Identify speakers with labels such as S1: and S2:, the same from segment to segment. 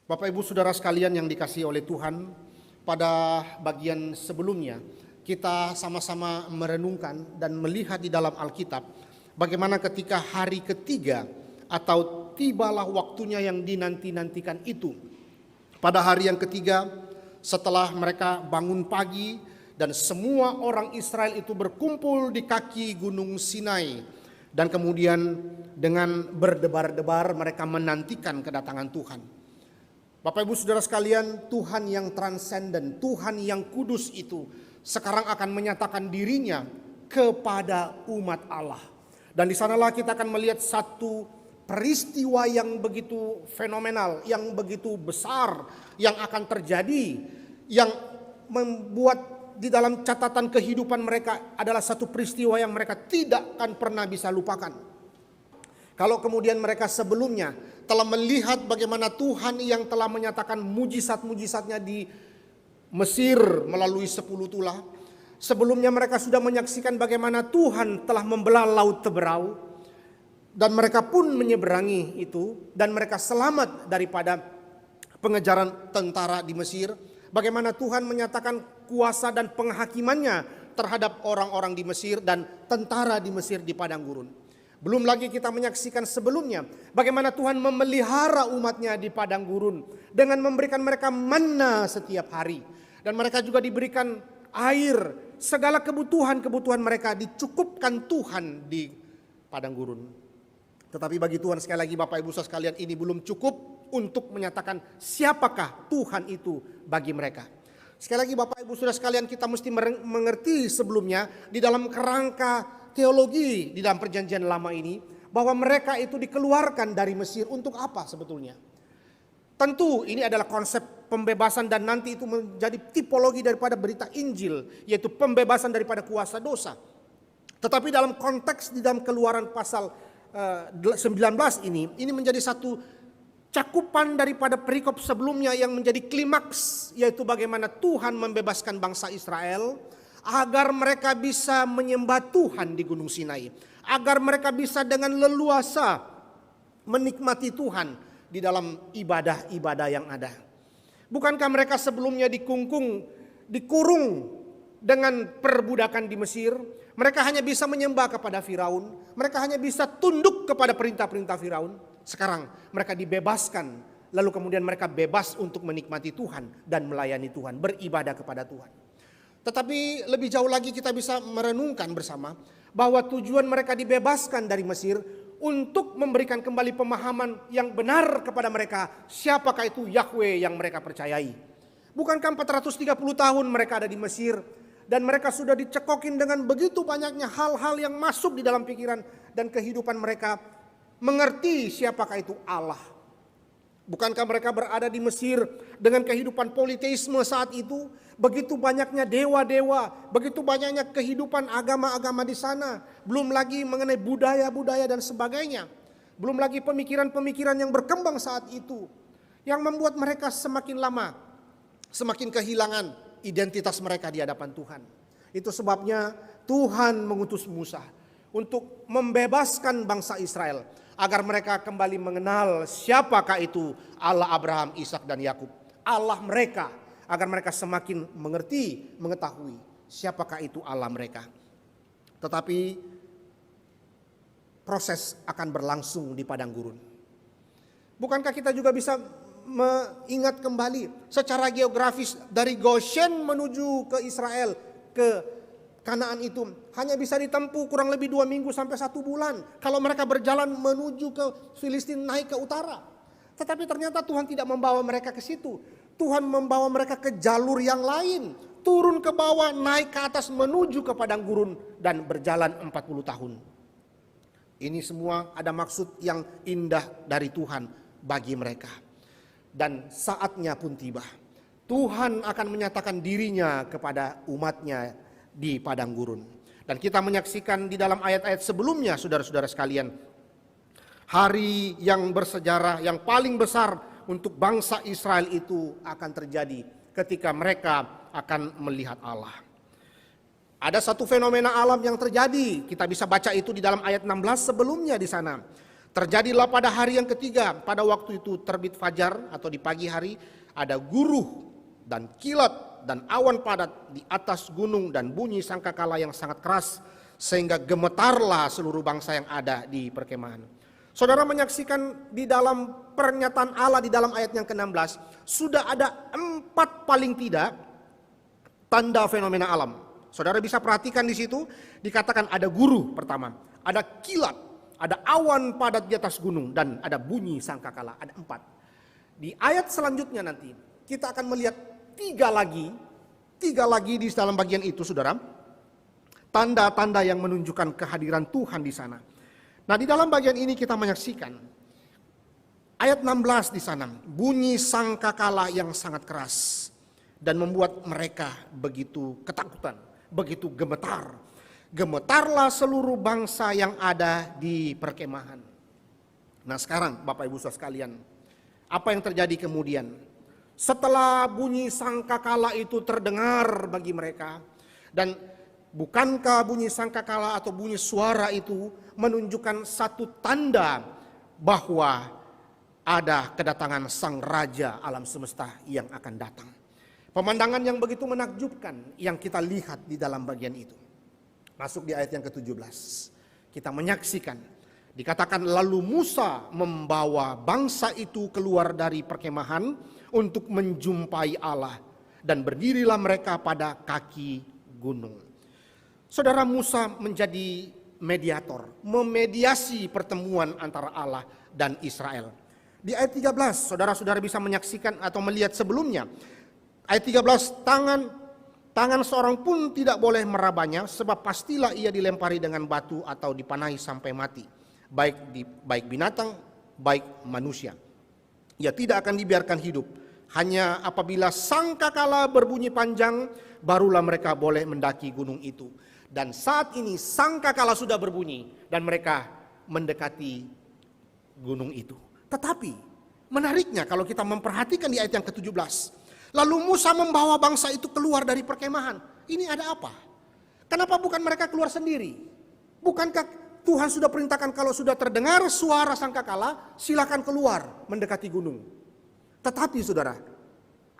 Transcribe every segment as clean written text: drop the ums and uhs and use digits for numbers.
S1: Bapak Ibu Saudara sekalian yang dikasihi oleh Tuhan, pada bagian sebelumnya kita sama-sama merenungkan dan melihat di dalam Alkitab bagaimana ketika hari ketiga atau tibalah waktunya yang dinanti-nantikan itu. Pada hari yang ketiga setelah mereka bangun pagi dan semua orang Israel itu berkumpul di kaki Gunung Sinai, dan kemudian dengan berdebar-debar mereka menantikan kedatangan Tuhan. Bapak Ibu Saudara sekalian, Tuhan yang transenden, Tuhan yang kudus itu sekarang akan menyatakan dirinya kepada umat Allah. Dan di sanalah kita akan melihat satu peristiwa yang begitu fenomenal, yang begitu besar, yang akan terjadi, yang membuat di dalam catatan kehidupan mereka adalah satu peristiwa yang mereka tidak akan pernah bisa lupakan. Kalau kemudian mereka sebelumnya telah melihat bagaimana Tuhan yang telah menyatakan mujizat-mujizatnya di Mesir melalui 10 tulah. Sebelumnya mereka sudah menyaksikan bagaimana Tuhan telah membelah laut Teberau. Dan mereka pun menyeberangi itu. Dan mereka selamat daripada pengejaran tentara di Mesir. Bagaimana Tuhan menyatakan kuasa dan penghakimannya terhadap orang-orang di Mesir dan tentara di Mesir di padang gurun. Belum lagi kita menyaksikan sebelumnya bagaimana Tuhan memelihara umatnya di padang gurun dengan memberikan mereka manna setiap hari. Dan mereka juga diberikan air, segala kebutuhan mereka dicukupkan Tuhan di padang gurun. Tetapi bagi Tuhan sekali lagi Bapak Ibu Saudara sekalian, ini belum cukup untuk menyatakan siapakah Tuhan itu bagi mereka. Sekali lagi Bapak Ibu Saudara sekalian, kita mesti mengerti sebelumnya di dalam kerangka teologi di dalam perjanjian lama ini, bahwa mereka itu dikeluarkan dari Mesir untuk apa sebetulnya? Tentu ini adalah konsep pembebasan dan nanti itu menjadi tipologi daripada berita Injil, yaitu pembebasan daripada kuasa dosa. Tetapi dalam konteks di dalam Keluaran pasal 19 ini menjadi satu cakupan daripada perikop sebelumnya yang menjadi klimaks, yaitu bagaimana Tuhan membebaskan bangsa Israel agar mereka bisa menyembah Tuhan di Gunung Sinai, agar mereka bisa dengan leluasa menikmati Tuhan di dalam ibadah-ibadah yang ada. Bukankah mereka sebelumnya dikurung dengan perbudakan di Mesir? Mereka hanya bisa menyembah kepada Firaun, mereka hanya bisa tunduk kepada perintah-perintah Firaun. Sekarang mereka dibebaskan, lalu kemudian mereka bebas untuk menikmati Tuhan dan melayani Tuhan, beribadah kepada Tuhan. Tetapi lebih jauh lagi kita bisa merenungkan bersama bahwa tujuan mereka dibebaskan dari Mesir untuk memberikan kembali pemahaman yang benar kepada mereka siapakah itu Yahweh yang mereka percayai. Bukankah 430 tahun mereka ada di Mesir dan mereka sudah dicekokin dengan begitu banyaknya hal-hal yang masuk di dalam pikiran dan kehidupan mereka, mengerti siapakah itu Allah. Bukankah mereka berada di Mesir dengan kehidupan politeisme saat itu? Begitu banyaknya dewa-dewa, begitu banyaknya kehidupan agama-agama di sana. Belum lagi mengenai budaya-budaya dan sebagainya. Belum lagi pemikiran-pemikiran yang berkembang saat itu, yang membuat mereka semakin lama semakin kehilangan identitas mereka di hadapan Tuhan. Itu sebabnya Tuhan mengutus Musa untuk membebaskan bangsa Israel, agar mereka kembali mengenal siapakah itu Allah Abraham, Ishak dan Yakub. Allah mereka, agar mereka semakin mengerti, mengetahui siapakah itu Allah mereka. Tetapi proses akan berlangsung di padang gurun. Bukankah kita juga bisa mengingat kembali secara geografis dari Goshen menuju ke Israel, ke Kanaan itu hanya bisa ditempuh kurang lebih 2 minggu sampai 1 bulan. Kalau mereka berjalan menuju ke Filistin, naik ke utara. Tetapi ternyata Tuhan tidak membawa mereka ke situ. Tuhan membawa mereka ke jalur yang lain. Turun ke bawah, naik ke atas menuju ke padang gurun dan berjalan 40 tahun. Ini semua ada maksud yang indah dari Tuhan bagi mereka. Dan saatnya pun tiba. Tuhan akan menyatakan dirinya kepada umatnya di padang gurun. Dan kita menyaksikan di dalam ayat-ayat sebelumnya, saudara-saudara sekalian, hari yang bersejarah yang paling besar untuk bangsa Israel itu akan terjadi ketika mereka akan melihat Allah. Ada satu fenomena alam yang terjadi, kita bisa baca itu di dalam ayat 16 sebelumnya di sana. Terjadilah pada hari yang ketiga, pada waktu itu terbit fajar atau di pagi hari, ada guruh dan kilat dan awan padat di atas gunung dan bunyi sangkakala yang sangat keras, sehingga gemetarlah seluruh bangsa yang ada di perkemahan. Saudara menyaksikan di dalam pernyataan Allah di dalam ayat yang ke-16, sudah ada 4 paling tidak tanda fenomena alam. Saudara bisa perhatikan di situ, dikatakan ada guruh pertama, ada kilat, ada awan padat di atas gunung, dan ada bunyi sangkakala. Ada 4. Di ayat selanjutnya nanti kita akan melihat 3 lagi di dalam bagian itu, saudara. Tanda-tanda yang menunjukkan kehadiran Tuhan di sana. Nah, di dalam bagian ini kita menyaksikan ayat 16 di sana, bunyi sangkakala yang sangat keras dan membuat mereka begitu ketakutan, begitu gemetar. Gemetarlah seluruh bangsa yang ada di perkemahan. Nah, sekarang Bapak Ibu Saudara sekalian, apa yang terjadi kemudian? Setelah bunyi sangkakala itu terdengar bagi mereka, dan bukankah bunyi sangkakala atau bunyi suara itu menunjukkan satu tanda bahwa ada kedatangan sang raja alam semesta yang akan datang. Pemandangan yang begitu menakjubkan yang kita lihat di dalam bagian itu. Masuk di ayat yang ke-17. Kita menyaksikan, dikatakan lalu Musa membawa bangsa itu keluar dari perkemahan untuk menjumpai Allah, dan berdirilah mereka pada kaki gunung. Saudara, Musa menjadi mediator, memediasi pertemuan antara Allah dan Israel. Di ayat 13, saudara-saudara bisa menyaksikan atau melihat sebelumnya. Ayat 13, tangan seorang pun tidak boleh merabanya, sebab pastilah ia dilempari dengan batu atau dipanai sampai mati, baik binatang, baik manusia. Ia tidak akan dibiarkan hidup. Hanya apabila sangkakala berbunyi panjang, barulah mereka boleh mendaki gunung itu. Dan saat ini sangkakala sudah berbunyi dan mereka mendekati gunung itu. Tetapi menariknya kalau kita memperhatikan di ayat yang ke-17, lalu Musa membawa bangsa itu keluar dari perkemahan. Ini ada apa? Kenapa bukan mereka keluar sendiri? Bukankah Tuhan sudah perintahkan kalau sudah terdengar suara sangkakala, silakan keluar mendekati gunung. Tetapi saudara,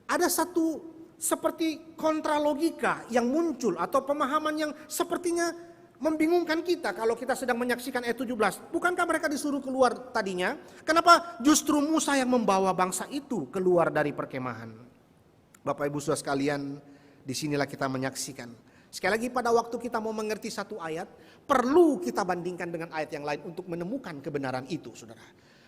S1: ada satu seperti kontralogika yang muncul atau pemahaman yang sepertinya membingungkan kita kalau kita sedang menyaksikan ayat 17. Bukankah mereka disuruh keluar tadinya? Kenapa justru Musa yang membawa bangsa itu keluar dari perkemahan? Bapak Ibu Saudara sekalian, disinilah kita menyaksikan. Sekali lagi, pada waktu kita mau mengerti satu ayat, perlu kita bandingkan dengan ayat yang lain untuk menemukan kebenaran itu, saudara.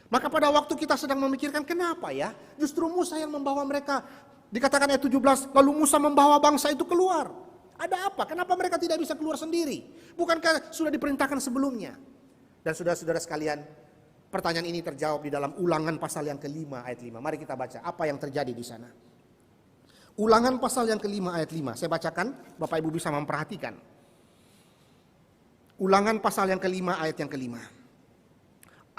S1: Maka pada waktu kita sedang memikirkan kenapa ya, justru Musa yang membawa mereka, dikatakan ayat 17, lalu Musa membawa bangsa itu keluar. Ada apa? Kenapa mereka tidak bisa keluar sendiri? Bukankah sudah diperintahkan sebelumnya? Dan saudara-saudara sekalian, pertanyaan ini terjawab di dalam Ulangan pasal yang ke-5 ayat 5. Mari kita baca apa yang terjadi di sana. Ulangan pasal yang ke-5 ayat 5. Saya bacakan, Bapak Ibu bisa memperhatikan. Ulangan pasal yang ke-5 ayat yang ke-5.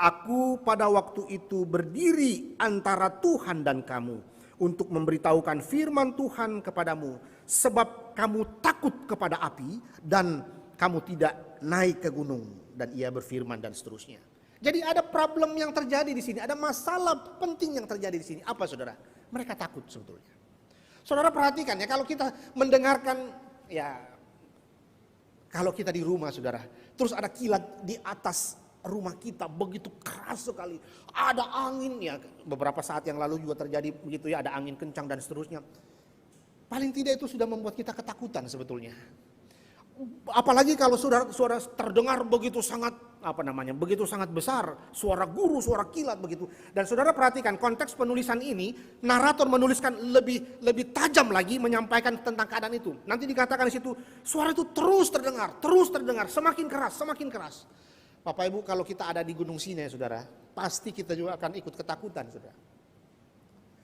S1: Aku pada waktu itu berdiri antara Tuhan dan kamu untuk memberitahukan firman Tuhan kepadamu, sebab kamu takut kepada api dan kamu tidak naik ke gunung. Dan ia berfirman dan seterusnya. Jadi ada problem yang terjadi di sini, ada masalah penting yang terjadi di sini. Apa saudara? Mereka takut sebetulnya. Saudara perhatikan ya, kalau kita mendengarkan ya, kalau kita di rumah saudara, terus ada kilat di atas rumah kita begitu keras sekali, ada angin ya, beberapa saat yang lalu juga terjadi begitu ya, ada angin kencang dan seterusnya. Paling tidak itu sudah membuat kita ketakutan sebetulnya. Apalagi kalau suara terdengar begitu sangat begitu sangat besar, suara guru, suara kilat begitu. Dan saudara perhatikan konteks penulisan ini, narator menuliskan lebih tajam lagi menyampaikan tentang keadaan itu. Nanti dikatakan di situ, suara itu terus terdengar, semakin keras. Bapak Ibu, kalau kita ada di Gunung Sinai saudara, pasti kita juga akan ikut ketakutan saudara.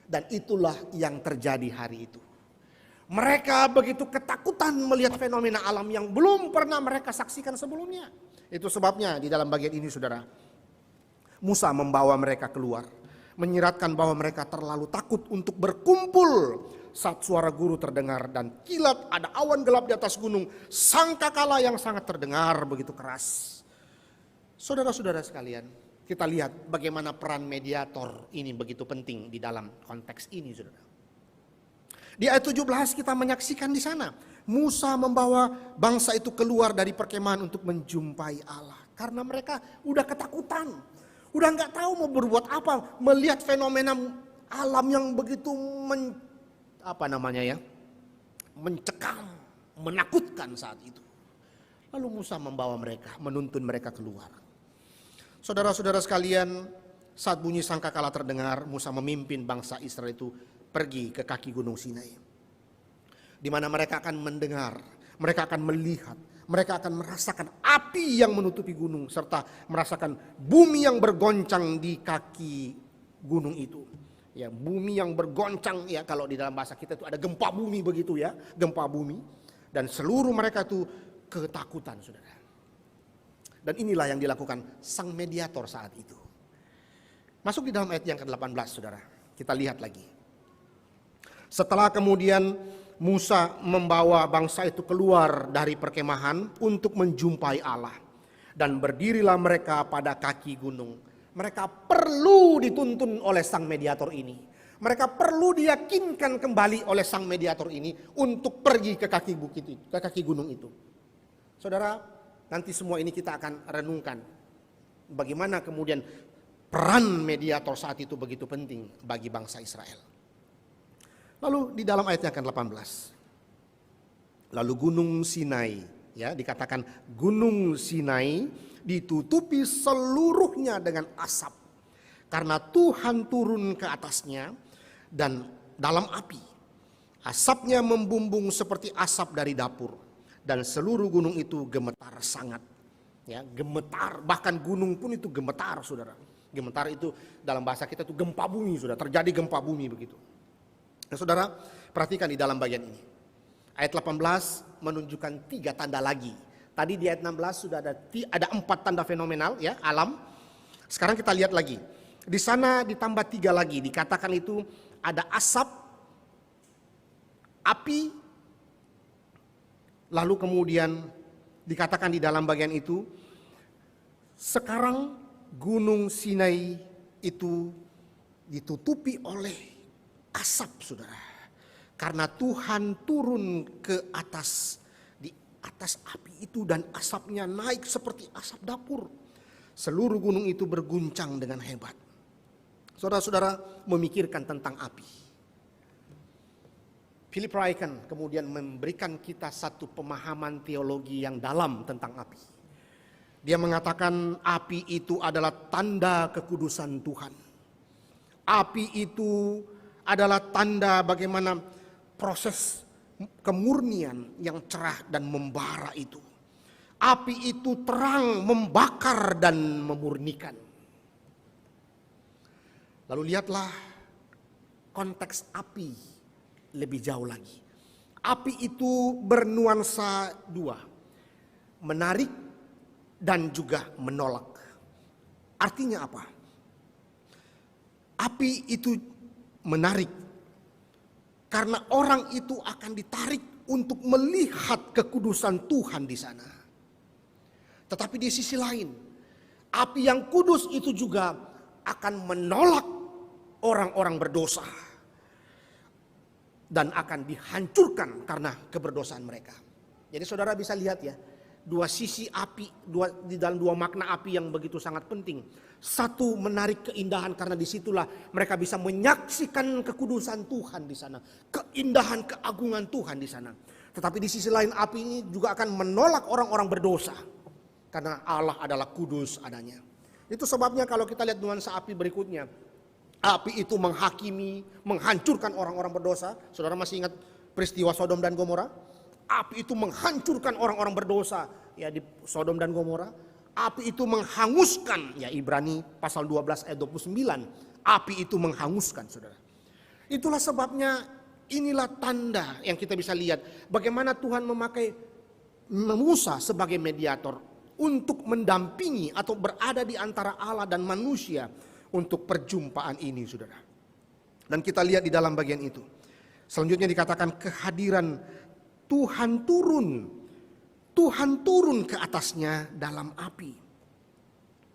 S1: Dan itulah yang terjadi hari itu. Mereka begitu ketakutan melihat fenomena alam yang belum pernah mereka saksikan sebelumnya. Itu sebabnya di dalam bagian ini saudara, Musa membawa mereka keluar, menyiratkan bahwa mereka terlalu takut untuk berkumpul saat suara guru terdengar dan kilat, ada awan gelap di atas gunung, sangkakala yang sangat terdengar begitu keras. Saudara-saudara sekalian, Kita lihat bagaimana peran mediator ini begitu penting di dalam konteks ini, saudara. Di ayat 17 kita menyaksikan di sana, Musa membawa bangsa itu keluar dari perkemahan untuk menjumpai Allah. Karena mereka udah ketakutan, udah nggak tahu mau berbuat apa, melihat fenomena alam yang begitu mencekam, menakutkan saat itu. Lalu Musa membawa mereka, menuntun mereka keluar. Saudara-saudara sekalian, saat bunyi sangkakala terdengar, Musa memimpin bangsa Israel itu pergi ke kaki gunung Sinai. Di mana mereka akan mendengar, mereka akan melihat, mereka akan merasakan api yang menutupi gunung, serta merasakan bumi yang bergoncang di kaki gunung itu. Ya, bumi yang bergoncang, ya kalau di dalam bahasa kita itu ada gempa bumi begitu ya, gempa bumi. Dan seluruh mereka itu ketakutan, saudara. Dan inilah yang dilakukan sang mediator saat itu. Masuk di dalam ayat yang ke-18, saudara. Kita lihat lagi. Setelah kemudian Musa membawa bangsa itu keluar dari perkemahan untuk menjumpai Allah. Dan berdirilah mereka pada kaki gunung. Mereka perlu dituntun oleh sang mediator ini. Mereka perlu diyakinkan kembali oleh sang mediator ini untuk pergi ke kaki bukit itu, ke kaki gunung itu. Saudara, nanti semua ini kita akan renungkan bagaimana kemudian peran mediator saat itu begitu penting bagi bangsa Israel. Lalu di dalam ayat yang ke-18. Lalu gunung Sinai, ya dikatakan gunung Sinai ditutupi seluruhnya dengan asap karena Tuhan turun ke atasnya dan dalam api. Asapnya membumbung seperti asap dari dapur. Dan seluruh gunung itu gemetar sangat. Ya, gemetar, bahkan gunung pun itu gemetar, saudara. Gemetar itu dalam bahasa kita itu gempa bumi, saudara. Terjadi gempa bumi begitu. Nah, saudara, perhatikan di dalam bagian ini. Ayat 18 menunjukkan 3 tanda lagi. Tadi di ayat 16 sudah ada 4 tanda fenomenal ya, alam. Sekarang kita lihat lagi. Di sana ditambah 3 lagi. Dikatakan itu ada asap, api, lalu kemudian dikatakan di dalam bagian itu, sekarang gunung Sinai itu ditutupi oleh asap, saudara. Karena Tuhan turun ke atas, di atas api itu dan asapnya naik seperti asap dapur. Seluruh gunung itu berguncang dengan hebat. Saudara-saudara memikirkan tentang api. Philip Ryken kemudian memberikan kita satu pemahaman teologi yang dalam tentang api. Dia mengatakan api itu adalah tanda kekudusan Tuhan. Api itu adalah tanda bagaimana proses kemurnian yang cerah dan membara itu. Api itu terang, membakar dan memurnikan. Lalu lihatlah konteks api lebih jauh lagi. Api itu bernuansa 2. Menarik dan juga menolak. Artinya apa? Api itu menarik. Karena orang itu akan ditarik untuk melihat kekudusan Tuhan di sana. Tetapi di sisi lain, api yang kudus itu juga akan menolak orang-orang berdosa. Dan akan dihancurkan karena keberdosaan mereka. Jadi saudara bisa lihat ya, 2 sisi api, di dalam 2 makna api yang begitu sangat penting. Satu, menarik keindahan karena disitulah mereka bisa menyaksikan kekudusan Tuhan di sana. Keindahan, keagungan Tuhan di sana. Tetapi di sisi lain api ini juga akan menolak orang-orang berdosa. Karena Allah adalah kudus adanya. Itu sebabnya kalau kita lihat nuansa api berikutnya. Api itu menghakimi, menghancurkan orang-orang berdosa. Saudara masih ingat peristiwa Sodom dan Gomora? Api itu menghancurkan orang-orang berdosa ya di Sodom dan Gomora. Api itu menghanguskan, ya Ibrani pasal 12 ayat 29. Api itu menghanguskan, saudara. Itulah sebabnya inilah tanda yang kita bisa lihat. Bagaimana Tuhan memakai Musa sebagai mediator untuk mendampingi atau berada di antara Allah dan manusia untuk perjumpaan ini, saudara. Dan kita lihat di dalam bagian itu. Selanjutnya dikatakan kehadiran Tuhan turun. Tuhan turun ke atasnya dalam api.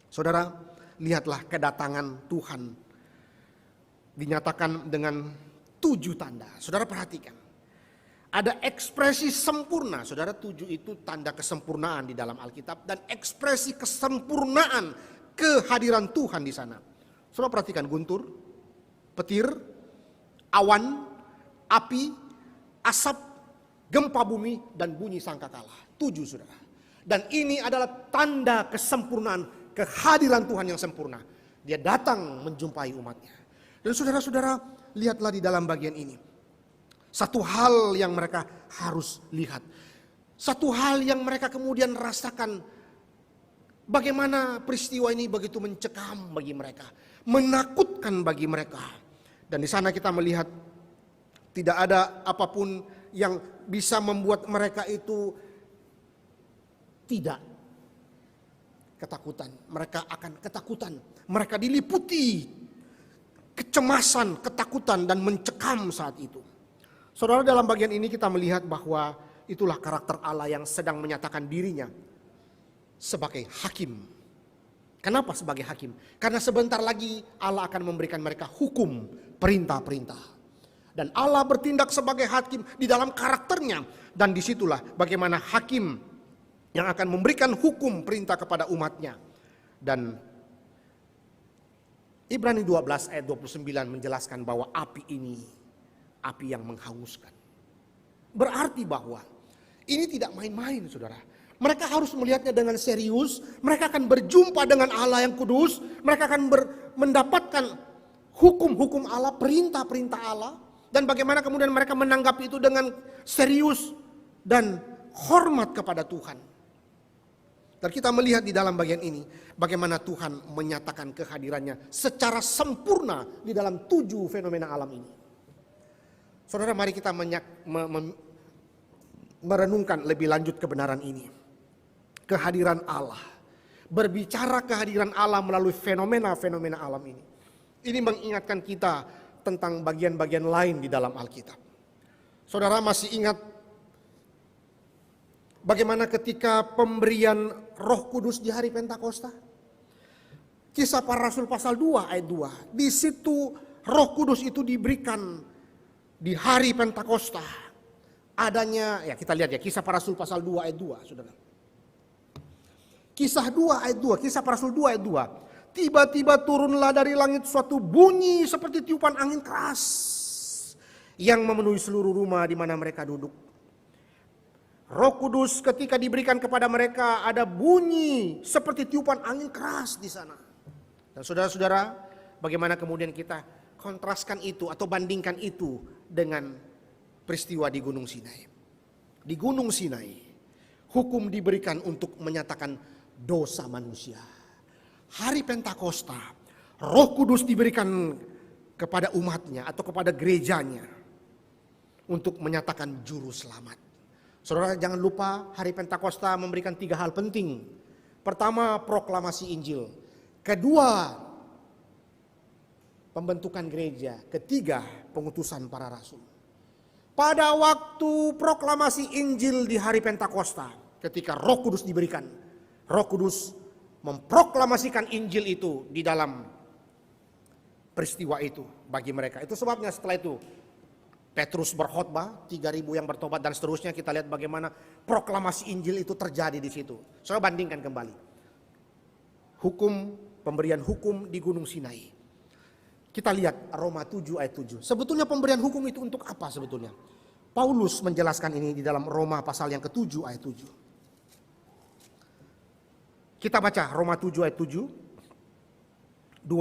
S1: Saudara, lihatlah kedatangan Tuhan. Dinyatakan dengan 7 tanda. Saudara perhatikan. Ada ekspresi sempurna. Saudara, 7 itu tanda kesempurnaan di dalam Alkitab. Dan ekspresi kesempurnaan kehadiran Tuhan di sana. Saudara perhatikan guntur, petir, awan, api, asap, gempa bumi, dan bunyi sangkakala. 7 saudara. Dan ini adalah tanda kesempurnaan kehadiran Tuhan yang sempurna. Dia datang menjumpai umatnya. Dan saudara-saudara, lihatlah di dalam bagian ini. Satu hal yang mereka harus lihat. Satu hal yang mereka kemudian rasakan. Bagaimana peristiwa ini begitu mencekam bagi mereka. Menakutkan bagi mereka. Dan di sana kita melihat tidak ada apapun yang bisa membuat mereka itu tidak ketakutan. Mereka akan ketakutan. Mereka diliputi kecemasan, ketakutan, dan mencekam saat itu. Saudara, dalam bagian ini kita melihat bahwa itulah karakter Allah yang sedang menyatakan dirinya sebagai hakim. Kenapa sebagai hakim? Karena sebentar lagi Allah akan memberikan mereka hukum, perintah-perintah. Dan Allah bertindak sebagai hakim di dalam karakternya. Dan disitulah bagaimana hakim yang akan memberikan hukum perintah kepada umatnya. Dan Ibrani 12 ayat 29 menjelaskan bahwa api ini api yang menghanguskan. Berarti bahwa ini tidak main-main saudara. Mereka harus melihatnya dengan serius. Mereka akan berjumpa dengan Allah yang kudus. Mereka akan mendapatkan hukum-hukum Allah, perintah-perintah Allah. Dan bagaimana kemudian mereka menanggapi itu dengan serius dan hormat kepada Tuhan. Dan kita melihat di dalam bagian ini bagaimana Tuhan menyatakan kehadirannya secara sempurna di dalam 7 fenomena alam ini. Saudara, mari kita merenungkan lebih lanjut kebenaran ini. Kehadiran Allah. Berbicara kehadiran Allah melalui fenomena-fenomena alam ini. Ini mengingatkan kita tentang bagian-bagian lain di dalam Alkitab. Saudara masih ingat bagaimana ketika pemberian Roh Kudus di hari Pentakosta? Kisah Para Rasul pasal 2 ayat 2. Di situ Roh Kudus itu diberikan di hari Pentakosta. Adanya, ya kita lihat ya, Kisah Para Rasul pasal 2 ayat 2, saudara. Kisah 2 ayat 2, Kisah Para Rasul 2 ayat 2. Tiba-tiba turunlah dari langit suatu bunyi seperti tiupan angin keras yang memenuhi seluruh rumah di mana mereka duduk. Roh Kudus ketika diberikan kepada mereka ada bunyi seperti tiupan angin keras di sana. Dan saudara-saudara, bagaimana kemudian kita kontraskan itu atau bandingkan itu dengan peristiwa di Gunung Sinai. Di Gunung Sinai, hukum diberikan untuk menyatakan dosa manusia. Hari Pentakosta, Roh Kudus diberikan kepada umatnya atau kepada gerejanya untuk menyatakan juru selamat. Saudara, jangan lupa hari Pentakosta memberikan 3 hal penting. Pertama, proklamasi Injil. Kedua, pembentukan gereja. Ketiga, pengutusan para rasul. Pada waktu proklamasi Injil di hari Pentakosta, ketika Roh Kudus diberikan, Roh Kudus memproklamasikan Injil itu di dalam peristiwa itu bagi mereka. Itu sebabnya setelah itu Petrus berkhotbah, 3.000 yang bertobat dan seterusnya. Kita lihat bagaimana proklamasi Injil itu terjadi di situ. Saya bandingkan kembali. Hukum, pemberian hukum di Gunung Sinai. Kita lihat Roma 7 ayat 7. Sebetulnya pemberian hukum itu untuk apa sebetulnya? Paulus menjelaskan ini di dalam Roma pasal yang ke-7 ayat 7. Kita baca Roma 7 ayat 7. 2,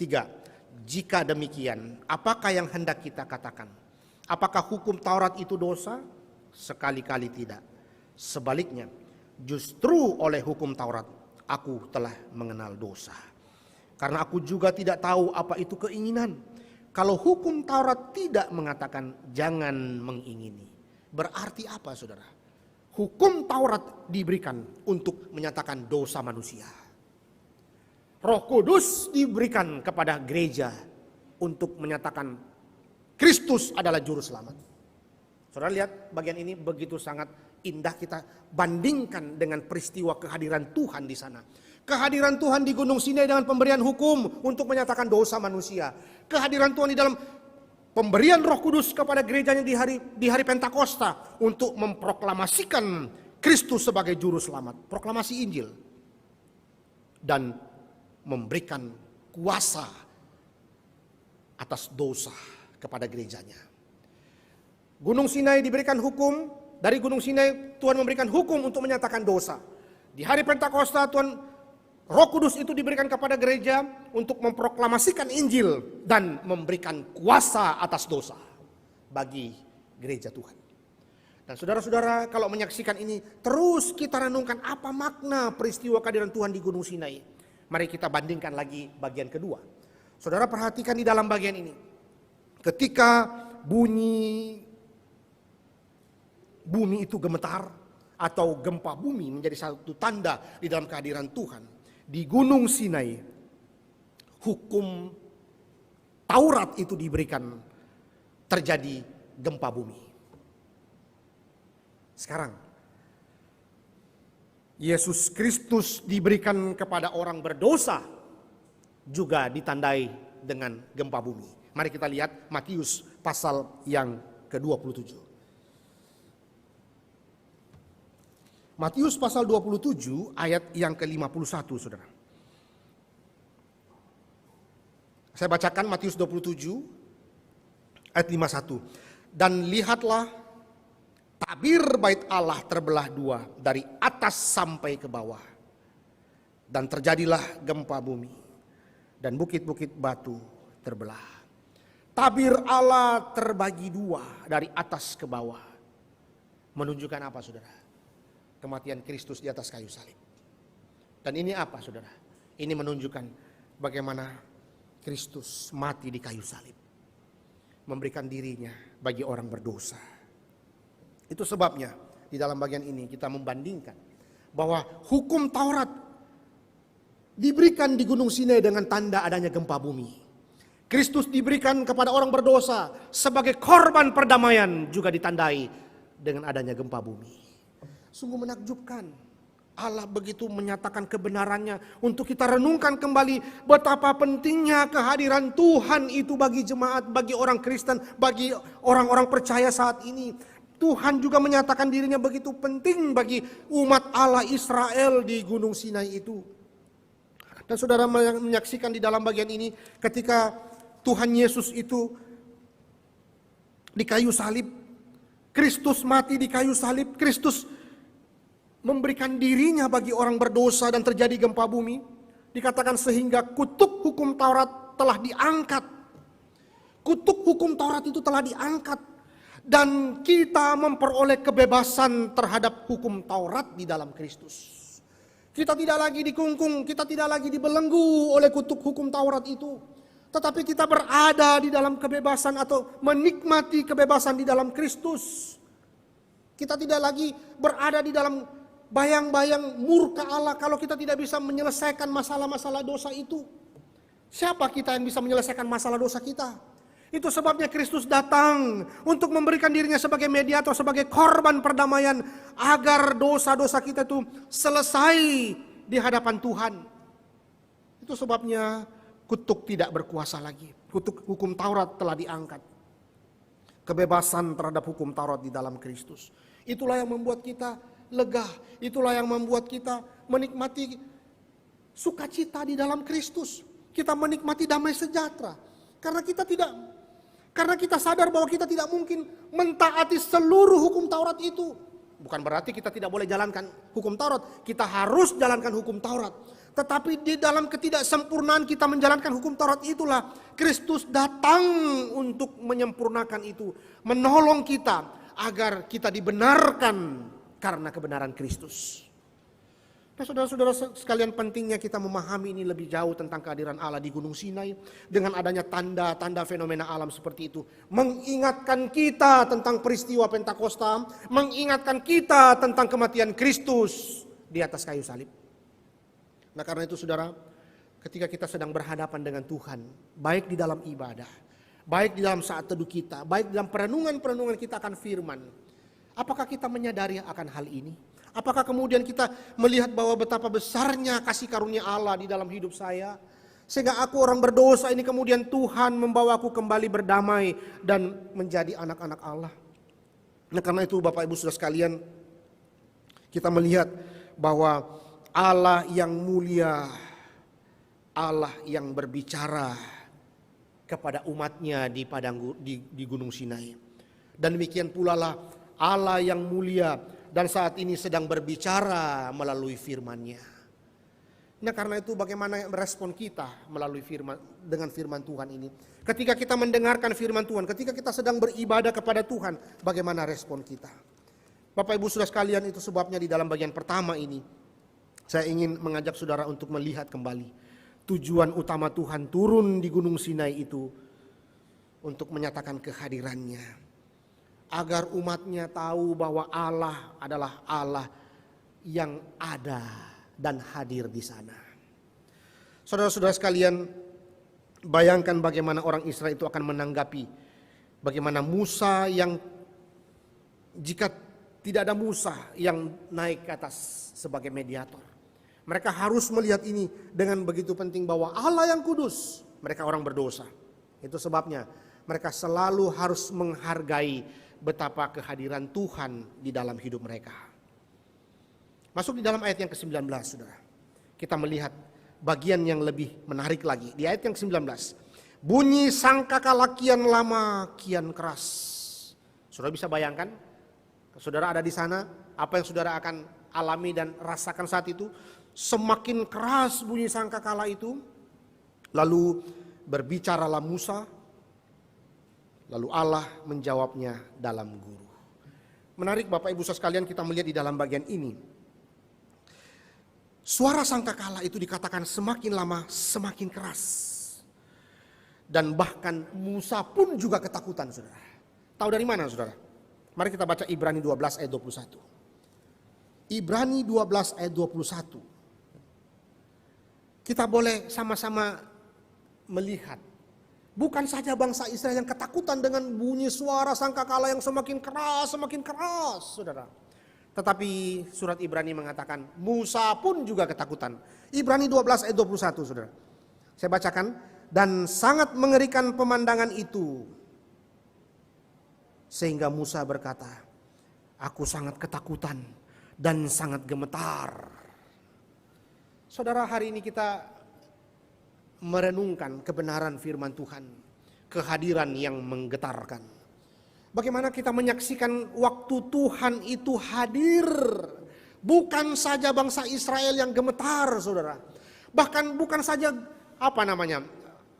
S1: 3. Jika demikian, apakah yang hendak kita katakan? Apakah hukum Taurat itu dosa? Sekali-kali tidak. Sebaliknya, justru oleh hukum Taurat, aku telah mengenal dosa. Karena aku juga tidak tahu apa itu keinginan. Kalau hukum Taurat tidak mengatakan jangan mengingini. Berarti apa saudara? Hukum Taurat diberikan untuk menyatakan dosa manusia. Roh Kudus diberikan kepada gereja untuk menyatakan Kristus adalah juru selamat. Saudara lihat bagian ini begitu sangat indah, kita bandingkan dengan peristiwa kehadiran Tuhan di sana. Kehadiran Tuhan di Gunung Sinai dengan pemberian hukum untuk menyatakan dosa manusia. Kehadiran Tuhan di dalam pemberian Roh Kudus kepada gerejanya di hari Pentakosta untuk memproklamasikan Kristus sebagai juru selamat, proklamasi Injil, dan memberikan kuasa atas dosa kepada gerejanya. Gunung Sinai diberikan hukum, dari Gunung Sinai Tuhan memberikan hukum untuk menyatakan dosa. Di hari Pentakosta Roh Kudus itu diberikan kepada gereja untuk memproklamasikan Injil dan memberikan kuasa atas dosa bagi gereja Tuhan. Dan saudara-saudara, kalau menyaksikan ini, terus kita renungkan apa makna peristiwa kehadiran Tuhan di Gunung Sinai. Mari kita bandingkan lagi bagian kedua. Saudara perhatikan di dalam bagian ini. Ketika bumi itu gemetar atau gempa bumi menjadi satu tanda di dalam kehadiran Tuhan. Di Gunung Sinai, hukum Taurat itu diberikan, terjadi gempa bumi. Sekarang, Yesus Kristus diberikan kepada orang berdosa, juga ditandai dengan gempa bumi. Mari kita lihat Matius pasal yang ke-27. Matius pasal 27 ayat yang ke-51, saudara. Saya bacakan Matius 27 ayat 51. Dan lihatlah, tabir bait Allah terbelah dua dari atas sampai ke bawah. Dan terjadilah gempa bumi. Dan bukit-bukit batu terbelah. Tabir Allah terbagi dua dari atas ke bawah. Menunjukkan apa, saudara? Kematian Kristus di atas kayu salib. Dan ini apa, saudara? Ini menunjukkan bagaimana Kristus mati di kayu salib, memberikan dirinya bagi orang berdosa. Itu sebabnya di dalam bagian ini kita membandingkan bahwa hukum Taurat diberikan di Gunung Sinai dengan tanda adanya gempa bumi. Kristus diberikan kepada orang berdosa sebagai korban perdamaian, juga ditandai dengan adanya gempa bumi. Sungguh menakjubkan. Allah begitu menyatakan kebenarannya untuk kita renungkan kembali betapa pentingnya kehadiran Tuhan itu bagi jemaat, bagi orang Kristen, bagi orang-orang percaya saat ini. Tuhan juga menyatakan dirinya begitu penting bagi umat Allah Israel di Gunung Sinai itu. Dan saudara menyaksikan di dalam bagian ini ketika Tuhan Yesus itu di kayu salib, Kristus mati di kayu salib, Kristus memberikan dirinya bagi orang berdosa dan terjadi gempa bumi. Dikatakan sehingga kutuk hukum Taurat telah diangkat. Kutuk hukum Taurat itu telah diangkat. Dan kita memperoleh kebebasan terhadap hukum Taurat di dalam Kristus. Kita tidak lagi dikungkung, kita tidak lagi dibelenggu oleh kutuk hukum Taurat itu. Tetapi kita berada di dalam kebebasan atau menikmati kebebasan di dalam Kristus. Kita tidak lagi berada di dalam bayang-bayang murka Allah kalau kita tidak bisa menyelesaikan masalah-masalah dosa itu. Siapa kita yang bisa menyelesaikan masalah dosa kita? Itu sebabnya Kristus datang untuk memberikan dirinya sebagai mediator, sebagai korban perdamaian agar dosa-dosa kita itu selesai di hadapan Tuhan. Itu sebabnya kutuk tidak berkuasa lagi. Kutuk hukum Taurat telah diangkat. Kebebasan terhadap hukum Taurat di dalam Kristus. Itulah yang membuat kita lega, itulah yang membuat kita menikmati sukacita di dalam Kristus. Kita menikmati damai sejahtera. Karena kita sadar bahwa kita tidak mungkin mentaati seluruh hukum Taurat itu. Bukan berarti kita tidak boleh jalankan hukum Taurat. Kita harus jalankan hukum Taurat. Tetapi di dalam ketidaksempurnaan kita menjalankan hukum Taurat itulah Kristus datang untuk menyempurnakan itu. Menolong kita agar kita dibenarkan karena kebenaran Kristus. Nah, saudara-saudara sekalian, pentingnya kita memahami ini lebih jauh tentang kehadiran Allah di Gunung Sinai. Dengan adanya tanda-tanda fenomena alam seperti itu. Mengingatkan kita tentang peristiwa Pentakosta. Mengingatkan kita tentang kematian Kristus di atas kayu salib. Nah, karena itu saudara, ketika kita sedang berhadapan dengan Tuhan, baik di dalam ibadah, baik di dalam saat teduh kita, baik dalam perenungan-perenungan kita akan firman, apakah kita menyadari akan hal ini? Apakah kemudian kita melihat bahwa betapa besarnya kasih karunia Allah di dalam hidup saya, sehingga aku orang berdosa ini kemudian Tuhan membawaku kembali berdamai dan menjadi anak-anak Allah. Nah, karena itu Bapak Ibu Saudara sekalian, kita melihat bahwa Allah yang mulia, Allah yang berbicara kepada umatnya di di Gunung Sinai. Dan demikian pula lah Allah yang mulia dan saat ini sedang berbicara melalui firman-Nya. Nah, karena itu bagaimana respon kita melalui dengan firman Tuhan ini? Ketika kita mendengarkan firman Tuhan, ketika kita sedang beribadah kepada Tuhan, bagaimana respon kita? Bapak Ibu Saudara sekalian, itu sebabnya di dalam bagian pertama ini saya ingin mengajak saudara untuk melihat kembali tujuan utama Tuhan turun di Gunung Sinai itu untuk menyatakan kehadirannya. Agar umatnya tahu bahwa Allah adalah Allah yang ada dan hadir di sana. Saudara-saudara sekalian, bayangkan bagaimana orang Israel itu akan menanggapi bagaimana Musa yang, jika tidak ada Musa yang naik ke atas sebagai mediator, mereka harus melihat ini dengan begitu penting bahwa Allah yang kudus, mereka orang berdosa. Itu sebabnya mereka selalu harus menghargai betapa kehadiran Tuhan di dalam hidup mereka. Masuk di dalam ayat yang ke-19, saudara. Kita melihat bagian yang lebih menarik lagi. Di ayat yang ke-19. Bunyi sangkakala kian lama, kian keras. Saudara bisa bayangkan, saudara ada di sana, apa yang saudara akan alami dan rasakan saat itu. Semakin keras bunyi sangkakala itu. Lalu berbicaralah Musa. Lalu Allah menjawabnya dalam guru. Menarik Bapak Ibu Saudara sekalian, kita melihat di dalam bagian ini. Suara sangkakala itu dikatakan semakin lama semakin keras. Dan bahkan Musa pun juga ketakutan, saudara. Tahu dari mana, saudara? Mari kita baca Ibrani 12 ayat 21. Ibrani 12 ayat 21. Kita boleh sama-sama melihat. Bukan saja bangsa Israel yang ketakutan dengan bunyi suara sangkakala yang semakin keras, saudara. Tetapi surat Ibrani mengatakan Musa pun juga ketakutan. Ibrani 12 ayat 21, saudara. Saya bacakan. Dan sangat mengerikan pemandangan itu, sehingga Musa berkata, aku sangat ketakutan dan sangat gemetar. Saudara, hari ini kita merenungkan kebenaran firman Tuhan, kehadiran yang menggetarkan. Bagaimana kita menyaksikan waktu Tuhan itu hadir, bukan saja bangsa Israel yang gemetar, saudara. Bahkan bukan saja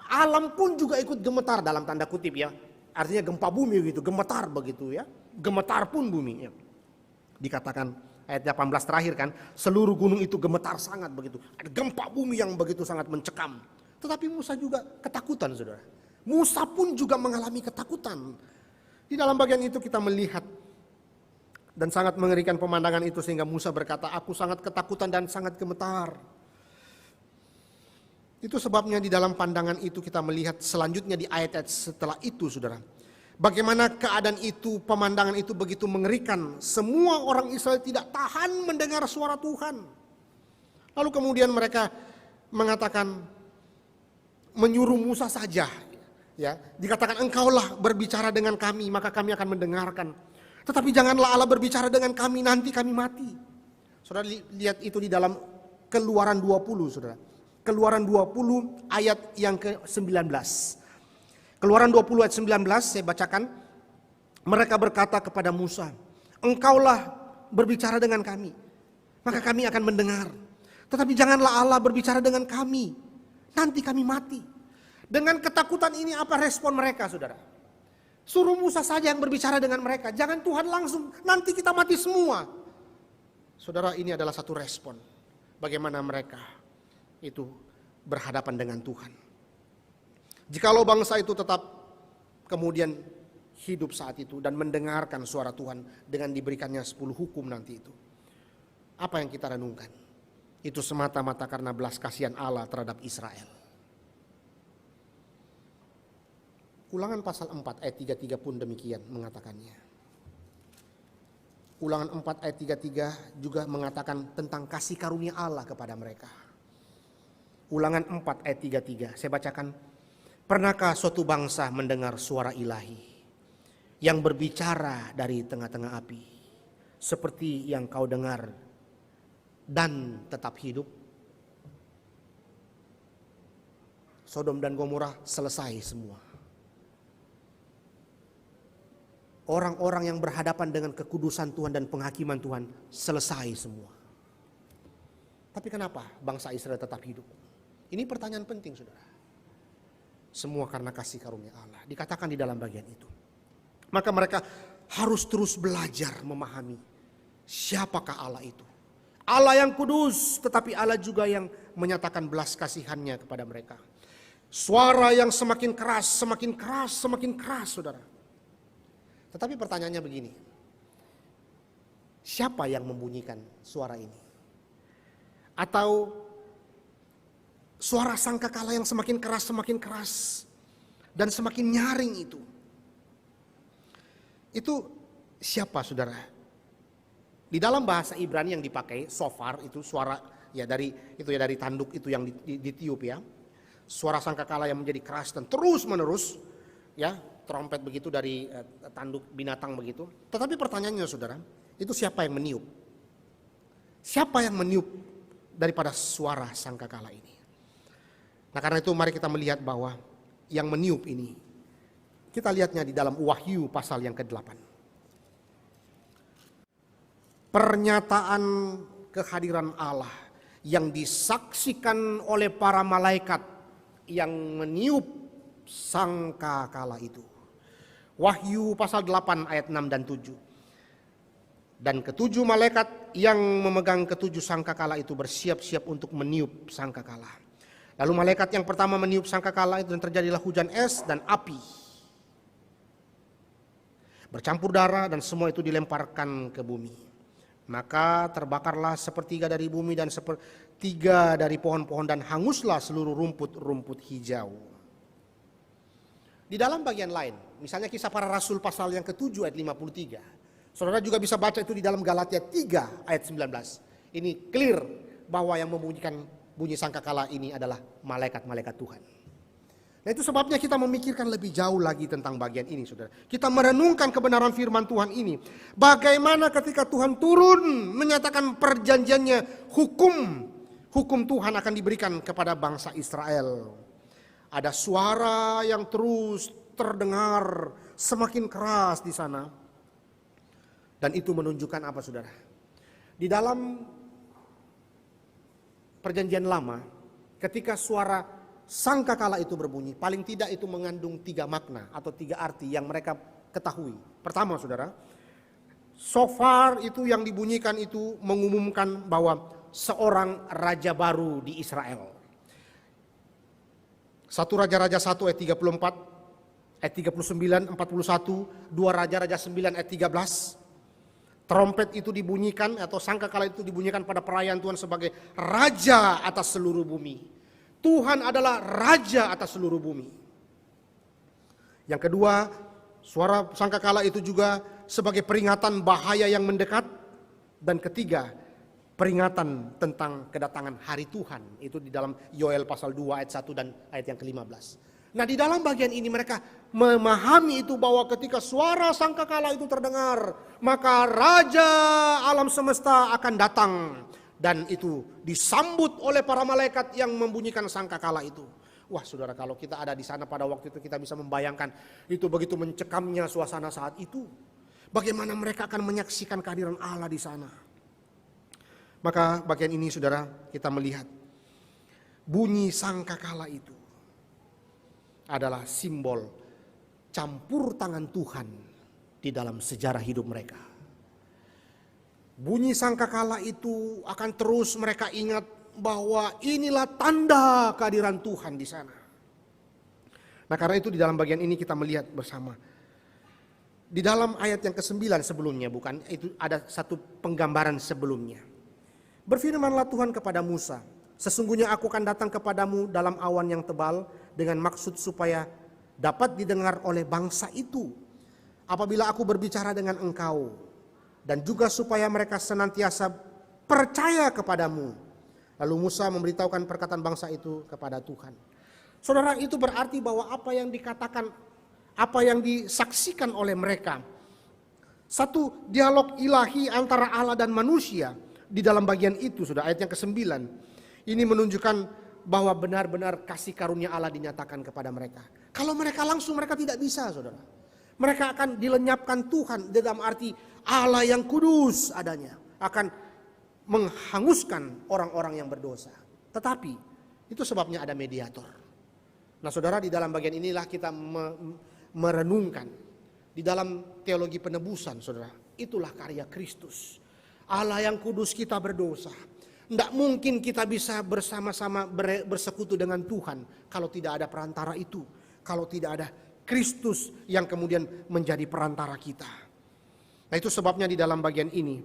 S1: alam pun juga ikut gemetar dalam tanda kutip ya. Artinya gempa bumi gitu, gemetar begitu ya. Gemetar pun bumi ya. Dikatakan ayat 18 terakhir kan, seluruh gunung itu gemetar sangat begitu. Ada gempa bumi yang begitu sangat mencekam. Tetapi Musa juga ketakutan, saudara. Musa pun juga mengalami ketakutan. Di dalam bagian itu kita melihat dan sangat mengerikan pemandangan itu sehingga Musa berkata, aku sangat ketakutan dan sangat gemetar. Itu sebabnya di dalam pandangan itu kita melihat selanjutnya di ayat-ayat setelah itu, saudara. Bagaimana keadaan itu, pemandangan itu begitu mengerikan. Semua orang Israel tidak tahan mendengar suara Tuhan. Lalu kemudian mereka mengatakan, menyuruh Musa saja, ya, dikatakan engkaulah berbicara dengan kami, maka kami akan mendengarkan. Tetapi janganlah Allah berbicara dengan kami, nanti kami mati. Saudara lihat itu di dalam Keluaran 20, saudara. Keluaran 20 ayat yang ke-19. Keluaran 20 ayat 19 saya bacakan. Mereka berkata kepada Musa, engkaulah berbicara dengan kami, maka kami akan mendengar. Tetapi janganlah Allah berbicara dengan kami, nanti kami mati. Dengan ketakutan ini apa respon mereka, saudara? Suruh Musa saja yang berbicara dengan mereka. Jangan Tuhan langsung, nanti kita mati semua. Saudara, ini adalah satu respon. Bagaimana mereka itu berhadapan dengan Tuhan. Jikalau bangsa itu tetap kemudian hidup saat itu dan mendengarkan suara Tuhan dengan diberikannya 10 hukum nanti itu. Apa yang kita renungkan? Itu semata-mata karena belas kasihan Allah terhadap Israel. Ulangan pasal 4 ayat 33 pun demikian mengatakannya. Ulangan 4 ayat 33 juga mengatakan tentang kasih karunia Allah kepada mereka. Ulangan 4 ayat 33, saya bacakan. Pernahkah suatu bangsa mendengar suara ilahi yang berbicara dari tengah-tengah api, seperti yang kau dengar dan tetap hidup? Sodom dan Gomora selesai semua. Orang-orang yang berhadapan dengan kekudusan Tuhan dan penghakiman Tuhan selesai semua. Tapi kenapa bangsa Israel tetap hidup? Ini pertanyaan penting, saudara. Semua karena kasih karunia Allah. Dikatakan di dalam bagian itu. Maka mereka harus terus belajar memahami siapakah Allah itu. Allah yang kudus, tetapi Allah juga yang menyatakan belas kasihannya kepada mereka. Suara yang semakin keras, semakin keras, semakin keras, saudara. Tetapi pertanyaannya begini, siapa yang membunyikan suara ini? Atau suara sangkakala yang semakin keras dan semakin nyaring itu? Itu siapa, saudara? Di dalam bahasa Ibrani yang dipakai shofar itu suara ya dari tanduk itu yang ditiup ya. Suara sangkakala yang menjadi keras dan terus menerus ya. Trompet begitu dari tanduk binatang begitu. Tetapi pertanyaannya, saudara, itu siapa yang meniup? Siapa yang meniup daripada suara sangkakala ini? Nah, karena itu mari kita melihat bahwa yang meniup ini, kita lihatnya di dalam Wahyu pasal yang ke-8. Pernyataan kehadiran Allah yang disaksikan oleh para malaikat yang meniup sangkakala itu. Wahyu pasal 8 ayat 6 dan 7. Dan ketujuh malaikat yang memegang ketujuh sangkakala itu bersiap-siap untuk meniup sangkakala. Lalu malaikat yang pertama meniup sangkakala itu dan terjadilah hujan es dan api. Bercampur darah dan semua itu dilemparkan ke bumi. Maka terbakarlah sepertiga dari bumi dan sepertiga dari pohon-pohon dan hanguslah seluruh rumput-rumput hijau. Di dalam bagian lain, misalnya Kisah Para Rasul pasal yang ke-7 ayat 53. Saudara juga bisa baca itu di dalam Galatia 3 ayat 19. Ini clear bahwa yang membunyikan bunyi sangkakala ini adalah malaikat-malaikat Tuhan. Nah, itu sebabnya kita memikirkan lebih jauh lagi tentang bagian ini, saudara. Kita merenungkan kebenaran firman Tuhan ini. Bagaimana ketika Tuhan turun menyatakan perjanjiannya, hukum Tuhan akan diberikan kepada bangsa Israel. Ada suara yang terus terdengar semakin keras di sana. Dan itu menunjukkan apa, saudara? Di dalam perjanjian lama, ketika suara sangkakala itu berbunyi, paling tidak itu mengandung 3 makna atau 3 arti yang mereka ketahui. Pertama, saudara, shofar itu yang dibunyikan itu mengumumkan bahwa seorang raja baru di Israel. 1 Raja-Raja 1 ayat 34, ayat 39, 41, 2 Raja-Raja 9 ayat 13. Trompet itu dibunyikan atau sangkakala itu dibunyikan pada perayaan Tuhan sebagai raja atas seluruh bumi. Tuhan adalah raja atas seluruh bumi. Yang kedua, suara sangkakala itu juga sebagai peringatan bahaya yang mendekat. Dan ketiga, peringatan tentang kedatangan hari Tuhan. Itu di dalam Yoel pasal 2 ayat 1 dan ayat yang ke-15. Nah, di dalam bagian ini mereka memahami itu bahwa ketika suara sangkakala itu terdengar, maka Raja alam semesta akan datang. Dan itu disambut oleh para malaikat yang membunyikan sangkakala itu. Wah, saudara, kalau kita ada di sana pada waktu itu kita bisa membayangkan itu begitu mencekamnya suasana saat itu. Bagaimana mereka akan menyaksikan kehadiran Allah di sana. Maka bagian ini, saudara, kita melihat bunyi sangkakala itu adalah simbol campur tangan Tuhan di dalam sejarah hidup mereka. Bunyi sangkakala itu akan terus mereka ingat bahwa inilah tanda kehadiran Tuhan di sana. Nah, karena itu di dalam bagian ini kita melihat bersama. Di dalam ayat yang ke-9 sebelumnya, bukan, itu ada satu penggambaran sebelumnya. Berfirmanlah Tuhan kepada Musa, sesungguhnya aku akan datang kepadamu dalam awan yang tebal dengan maksud supaya dapat didengar oleh bangsa itu. Apabila aku berbicara dengan engkau, dan juga supaya mereka senantiasa percaya kepadamu. Lalu Musa memberitahukan perkataan bangsa itu kepada Tuhan. Saudara, itu berarti bahwa apa yang dikatakan, apa yang disaksikan oleh mereka, satu dialog ilahi antara Allah dan manusia di dalam bagian itu, sudah ayat yang ke-9. Ini menunjukkan bahwa benar-benar kasih karunia Allah dinyatakan kepada mereka. Kalau mereka langsung, mereka tidak bisa, saudara. Mereka akan dilenyapkan Tuhan, dalam arti Allah yang kudus adanya akan menghanguskan orang-orang yang berdosa. Tetapi itu sebabnya ada mediator. Nah saudara, di dalam bagian inilah kita merenungkan di dalam teologi penebusan, saudara. Itulah karya Kristus. Allah yang kudus, kita berdosa. Tidak mungkin kita bisa bersama-sama bersekutu dengan Tuhan kalau tidak ada perantara itu. Kalau tidak ada Kristus yang kemudian menjadi perantara kita. Nah itu sebabnya di dalam bagian ini,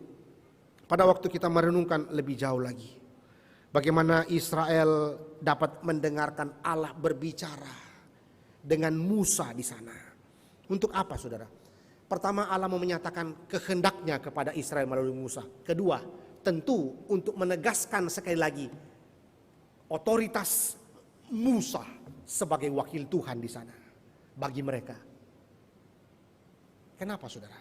S1: pada waktu kita merenungkan lebih jauh lagi, bagaimana Israel dapat mendengarkan Allah berbicara dengan Musa di sana. Untuk apa, saudara? Pertama, Allah mau menyatakan kehendaknya kepada Israel melalui Musa. Kedua, tentu untuk menegaskan sekali lagi otoritas Musa sebagai wakil Tuhan di sana bagi mereka. Kenapa, saudara?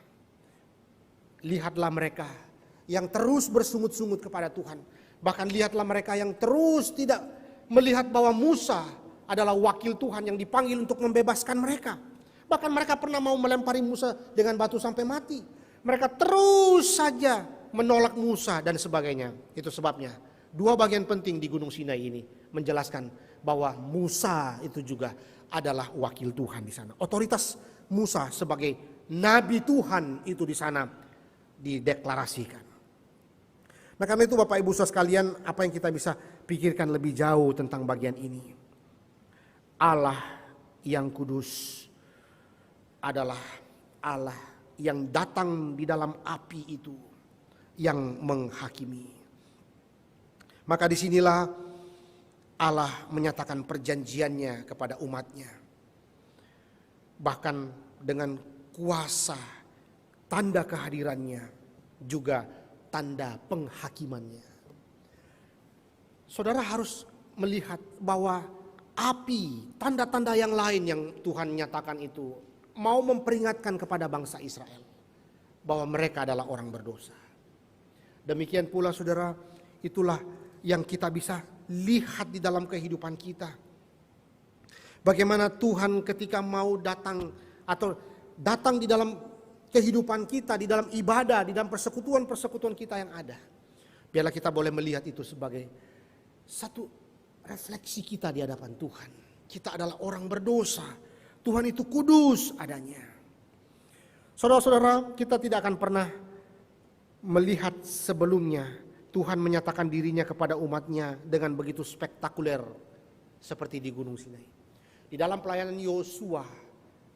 S1: Lihatlah mereka yang terus bersungut-sungut kepada Tuhan. Bahkan lihatlah mereka yang terus tidak melihat bahwa Musa adalah wakil Tuhan yang dipanggil untuk membebaskan mereka. Bahkan mereka pernah mau melempari Musa dengan batu sampai mati. Mereka terus saja menolak Musa dan sebagainya. Itu sebabnya dua bagian penting di Gunung Sinai ini menjelaskan bahwa Musa itu juga adalah wakil Tuhan di sana. Otoritas Musa sebagai nabi Tuhan itu di sana dideklarasikan. Nah karena itu Bapak Ibu Saudara sekalian, apa yang kita bisa pikirkan lebih jauh tentang bagian ini? Allah yang kudus adalah Allah yang datang di dalam api itu, yang menghakimi. Maka disinilah Allah menyatakan perjanjiannya kepada umatnya. Bahkan dengan kuasa, tanda kehadirannya, juga tanda penghakimannya. Saudara harus melihat bahwa api, tanda-tanda yang lain yang Tuhan nyatakan itu mau memperingatkan kepada bangsa Israel bahwa mereka adalah orang berdosa. Demikian pula saudara, itulah yang kita bisa lihat di dalam kehidupan kita. Bagaimana Tuhan ketika mau datang atau datang di dalam kehidupan kita, di dalam ibadah, di dalam persekutuan-persekutuan kita yang ada. Biarlah kita boleh melihat itu sebagai satu refleksi kita di hadapan Tuhan. Kita adalah orang berdosa. Tuhan itu kudus adanya. Saudara-saudara, kita tidak akan pernah melihat sebelumnya Tuhan menyatakan dirinya kepada umatnya dengan begitu spektakuler seperti di Gunung Sinai. Di dalam pelayanan Yosua